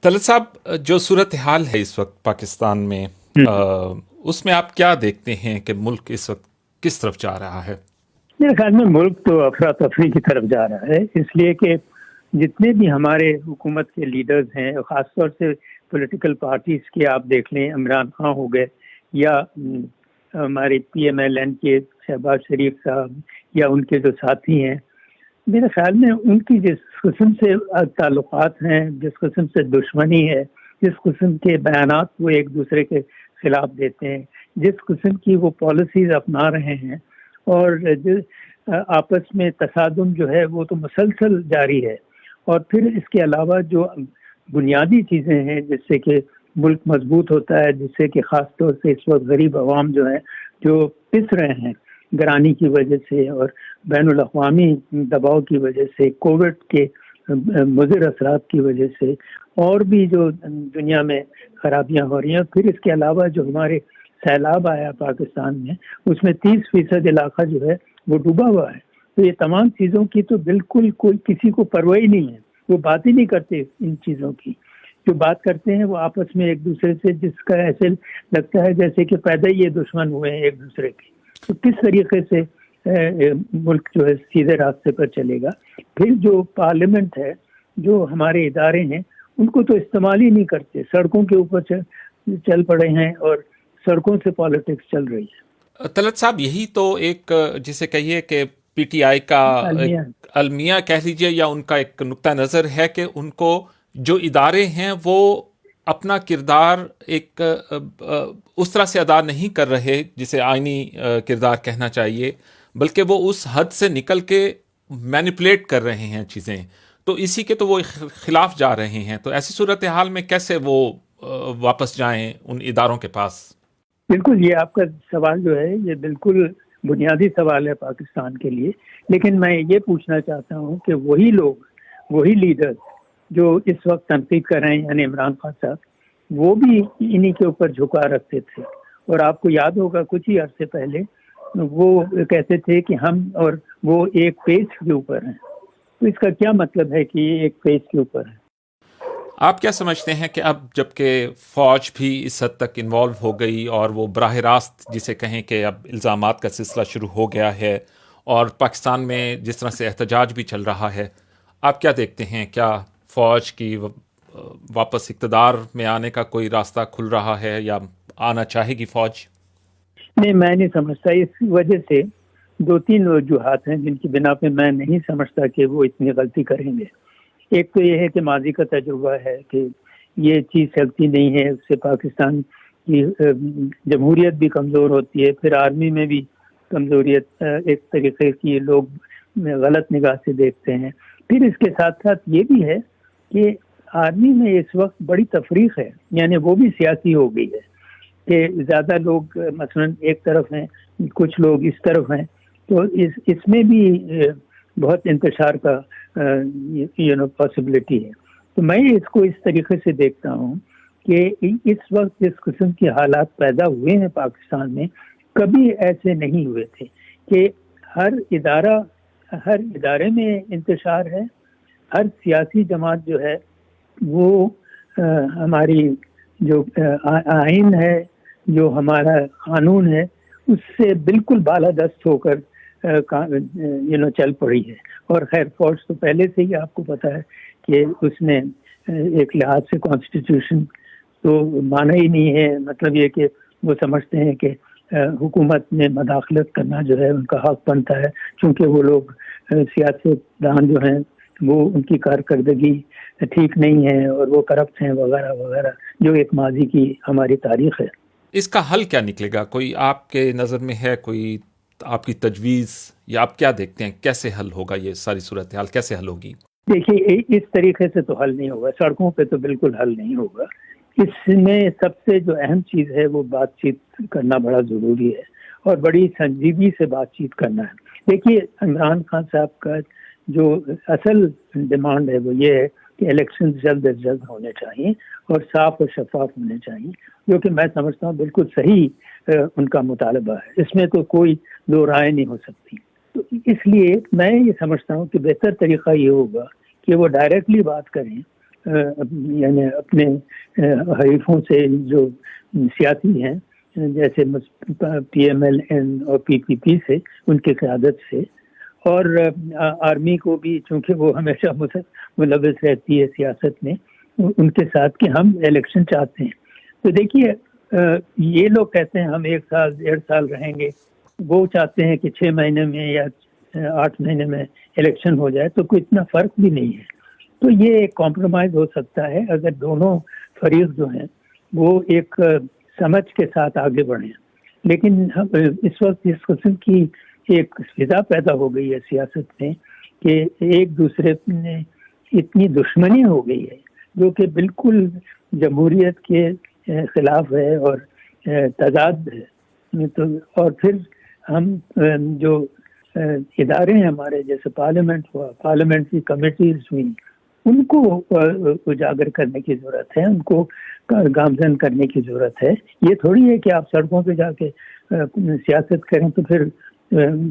طلعت صاحب، جو صورتحال ہے اس وقت پاکستان میں، اس میں آپ کیا دیکھتے ہیں کہ ملک اس وقت کس طرف جا رہا ہے؟ میرے خیال میں ملک تو افراتفری کی طرف جا رہا ہے، اس لیے کہ جتنے بھی ہمارے حکومت کے لیڈرز ہیں، خاص طور سے پولیٹیکل پارٹیز کے آپ دیکھ لیں، عمران خان ہو گئے یا ہمارے پی ایم ایل این کے شہباز شریف صاحب یا ان کے جو ساتھی ہیں، میرے خیال میں ان کی جس قسم سے تعلقات ہیں، جس قسم سے دشمنی ہے، جس قسم کے بیانات وہ ایک دوسرے کے خلاف دیتے ہیں، جس قسم کی وہ پالیسیز اپنا رہے ہیں، اور آپس میں تصادم جو ہے وہ تو مسلسل جاری ہے۔ اور پھر اس کے علاوہ جو بنیادی چیزیں ہیں جس سے کہ ملک مضبوط ہوتا ہے، جس سے کہ خاص طور سے اس وقت غریب عوام جو ہیں جو پس رہے ہیں گرانی کی وجہ سے اور بین الاقوامی دباؤ کی وجہ سے، کووڈ کے مضر اثرات کی وجہ سے، اور بھی جو دنیا میں خرابیاں ہو رہی ہیں، پھر اس کے علاوہ جو ہمارے سیلاب آیا پاکستان میں، اس میں 30% علاقہ جو ہے وہ ڈوبا ہوا ہے۔ تو یہ تمام چیزوں کی تو بالکل کوئی کسی کو پرواہ ہی نہیں ہے، وہ بات ہی نہیں کرتے ان چیزوں کی۔ جو بات کرتے ہیں وہ آپس میں ایک دوسرے سے، جس کا ایسے لگتا ہے جیسے کہ پیدا ہی یہ دشمن ہوئے ہیں ایک دوسرے کے۔ تو کس طریقے سے ملک جو ہے سیدھے راستے پر چلے گا؟ پھر جو پارلیمنٹ ہے، جو ہمارے ادارے ہیں، ان کو تو استعمال ہی نہیں کرتے، سڑکوں کے اوپر چل پڑے ہیں اور سڑکوں سے پالیٹکس چل رہی ہے۔ طلعت صاحب، یہی تو ایک جسے کہیے کہ پی ٹی آئی کا المیہ کہہ لیجئے، یا ان کا ایک نقطہ نظر ہے کہ ان کو جو ادارے ہیں وہ اپنا کردار ایک اس طرح سے ادا نہیں کر رہے جسے آئینی کردار کہنا چاہیے، بلکہ وہ اس حد سے نکل کے مینیپولیٹ کر رہے ہیں چیزیں، تو اسی کے تو وہ خلاف جا رہے ہیں۔ تو ایسی صورتحال میں کیسے وہ واپس جائیں ان اداروں کے پاس؟ بالکل، یہ آپ کا سوال جو ہے یہ بالکل بنیادی سوال ہے پاکستان کے لیے، لیکن میں یہ پوچھنا چاہتا ہوں کہ وہی لوگ، وہی لیڈر جو اس وقت تنقید کر رہے ہیں، یعنی عمران خان صاحب، وہ بھی انہی کے اوپر جھکا رکھتے تھے، اور آپ کو یاد ہوگا کچھ ہی عرصے پہلے وہ کہتے تھے کہ ہم اور وہ ایک پیج کے اوپر ہیں۔ تو اس کا کیا مطلب ہے کہ یہ ایک پیج کے اوپر ہے؟ آپ کیا سمجھتے ہیں کہ اب جب کہ فوج بھی اس حد تک انوالو ہو گئی اور وہ براہ راست جسے کہیں کہ اب الزامات کا سلسلہ شروع ہو گیا ہے، اور پاکستان میں جس طرح سے احتجاج بھی چل رہا ہے، آپ کیا دیکھتے ہیں؟ کیا فوج کی واپس اقتدار میں آنے کا کوئی راستہ کھل رہا ہے، یا آنا چاہے گی فوج؟ نہیں، میں نہیں سمجھتا۔ اس وجہ سے دو تین وجوہات ہیں جن کی بنا پہ میں نہیں سمجھتا کہ وہ اتنی غلطی کریں گے۔ ایک تو یہ ہے کہ ماضی کا تجربہ ہے کہ یہ چیز چلتی نہیں ہے، اس سے پاکستان کی جمہوریت بھی کمزور ہوتی ہے، پھر آرمی میں بھی کمزوریت ایک طریقے کی لوگ غلط نگاہ سے دیکھتے ہیں۔ پھر اس کے ساتھ ساتھ یہ بھی ہے کہ آرمی میں اس وقت بڑی تفریق ہے، یعنی وہ بھی سیاسی ہو گئی ہے کہ زیادہ لوگ مثلا ایک طرف ہیں، کچھ لوگ اس طرف ہیں، تو اس میں بھی بہت انتشار کا پاسبلٹی ہے۔ تو میں اس کو اس طریقے سے دیکھتا ہوں کہ اس وقت جس قسم کے حالات پیدا ہوئے ہیں پاکستان میں، کبھی ایسے نہیں ہوئے تھے کہ ہر ادارے میں انتشار ہے، ہر سیاسی جماعت جو ہے وہ ہماری جو آئین ہے، جو ہمارا قانون ہے، اس سے بالکل بالادست ہو کر چل پڑی ہے۔ اور خیر فوج تو پہلے سے ہی آپ کو پتا ہے کہ اس نے ایک لحاظ سے کانسٹیٹیوشن تو مانا ہی نہیں ہے، مطلب یہ کہ وہ سمجھتے ہیں کہ حکومت میں مداخلت کرنا جو ہے ان کا حق بنتا ہے، چونکہ وہ لوگ سیاست دان جو ہیں وہ ان کی کارکردگی ٹھیک نہیں ہے اور وہ کرپٹ ہیں وغیرہ وغیرہ، جو ایک ماضی کی ہماری تاریخ ہے۔ اس کا حل کیا نکلے گا؟ کوئی آپ کے نظر میں ہے کوئی آپ کی تجویز، یا آپ کیا دیکھتے ہیں کیسے حل ہوگا؟ یہ ساری صورتحال کیسے حل ہوگی؟ دیکھیے، اس طریقے سے تو حل نہیں ہوگا، سڑکوں پہ تو بالکل حل نہیں ہوگا۔ اس میں سب سے جو اہم چیز ہے وہ بات چیت کرنا بڑا ضروری ہے، اور بڑی سنجیدگی سے بات چیت کرنا ہے۔ دیکھیے، عمران خان صاحب کا جو اصل ڈیمانڈ ہے وہ یہ ہے کہ الیکشن جلد از جلد ہونے چاہیے اور صاف و شفاف ہونے چاہیے، جو کہ میں سمجھتا ہوں بالکل صحیح ان کا مطالبہ ہے، اس میں تو کوئی دو رائے نہیں ہو سکتی۔ تو اس لیے میں یہ سمجھتا ہوں کہ بہتر طریقہ یہ ہوگا کہ وہ ڈائریکٹلی بات کریں یعنی اپنے حریفوں سے جو سیاسی ہیں جیسے پی ایم ایل این اور پی پی پی سے ان کی قیادت سے، اور آرمی کو بھی چونکہ وہ ہمیشہ ملوث رہتی ہے سیاست میں، ان کے ساتھ کہ ہم الیکشن چاہتے ہیں. تو دیکھیے یہ لوگ کہتے ہیں ہم 1 سال 1.5 سال رہیں گے، وہ چاہتے ہیں کہ 6 مہینے میں یا 8 مہینے میں الیکشن ہو جائے، تو کوئی اتنا فرق بھی نہیں ہے. تو یہ ایک کمپرومائز ہو سکتا ہے اگر دونوں فریق جو ہیں وہ ایک سمجھ کے ساتھ آگے بڑھیں. لیکن اس وقت اس قسم کی ایک فضا پیدا ہو گئی ہے سیاست میں کہ ایک دوسرے میں اتنی دشمنی ہو گئی ہے جو کہ بالکل جمہوریت کے خلاف ہے اور تضاد ہے. تو اور پھر ہم جو ادارے ہیں ہمارے جیسے پارلیمنٹ ہوا، پارلیمنٹری کمیٹیز ہوئی، ان کو اجاگر کرنے کی ضرورت ہے، ان کو گامزن کرنے کی ضرورت ہے. یہ تھوڑی ہے کہ آپ سڑکوں پہ جا کے سیاست کریں تو پھر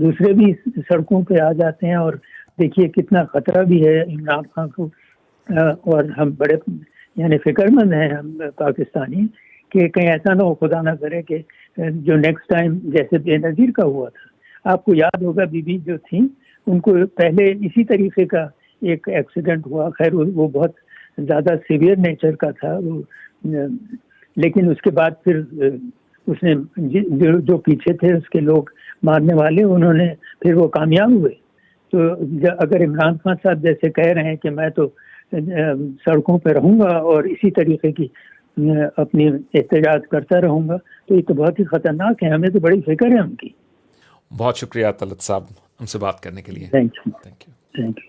دوسرے بھی سڑکوں پہ آ جاتے ہیں. اور دیکھیے کتنا خطرہ بھی ہے عمران خان کو، اور ہم بڑے یعنی فکر مند ہیں ہم پاکستانی کہ کہیں ایسا نہ ہو خدا نہ کرے کہ جو نیکسٹ ٹائم جیسے بے نظیر کا ہوا تھا. آپ کو یاد ہوگا بی بی جو تھیں ان کو پہلے اسی طریقے کا ایک ایکسیڈنٹ ہوا، خیر وہ بہت زیادہ سیویئر نیچر کا تھا وہ، لیکن اس کے بعد پھر اس نے جو پیچھے تھے اس کے لوگ مارنے والے انہوں نے پھر وہ کامیاب ہوئے. تو اگر عمران خان صاحب جیسے کہہ رہے ہیں کہ میں تو سڑکوں پہ رہوں گا اور اسی طریقے کی اپنی احتجاج کرتا رہوں گا تو یہ تو بہت ہی خطرناک ہے. ہمیں تو بڑی فکر ہے ان کی. بہت شکریہ طلعت صاحب ہم سے بات کرنے کے لیے. Thank you.